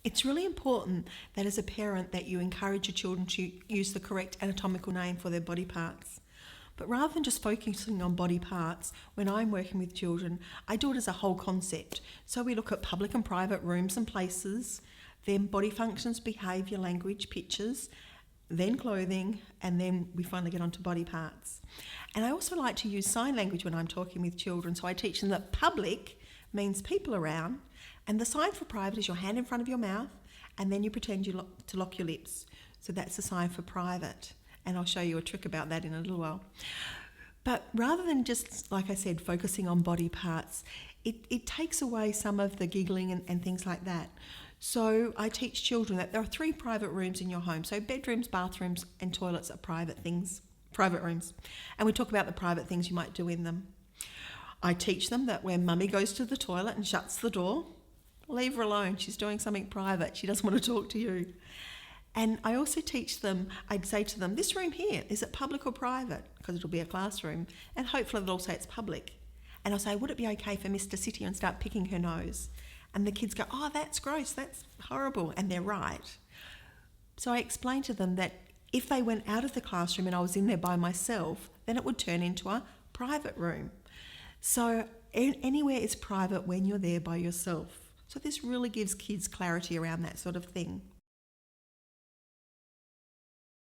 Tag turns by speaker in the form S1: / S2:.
S1: It's really important that as a parent that you encourage your children to use the correct anatomical name for their body parts. But rather than just focusing on body parts, when I'm working with children, I do it as a whole concept. So we look at public and private rooms and places, then body functions, behaviour, language, pictures, then clothing, and then we finally get onto body parts. And I also like to use sign language when I'm talking with children. So I teach them that public means people around, and the sign for private is your hand in front of your mouth, and then you pretend to lock your lips. So that's the sign for private. And I'll show you a trick about that in a little while. But rather than just, like I said, focusing on body parts, it takes away some of the giggling and things like that. So I teach children that there are 3 private rooms in your home. So bedrooms, bathrooms and toilets are private rooms. And we talk about the private things you might do in them. I teach them that when mummy goes to the toilet and shuts the door, leave her alone. She's doing something private. She doesn't want to talk to you. And I also teach them, I'd say to them, this room here, is it public or private? Because it'll be a classroom. And hopefully they'll say it's public. And I'll say, would it be okay for Miss to sit here and start picking her nose? And the kids go, oh, that's gross, that's horrible. And they're right. So I explained to them that if they went out of the classroom and I was in there by myself, then it would turn into a private room. So anywhere is private when you're there by yourself. So this really gives kids clarity around that sort of thing.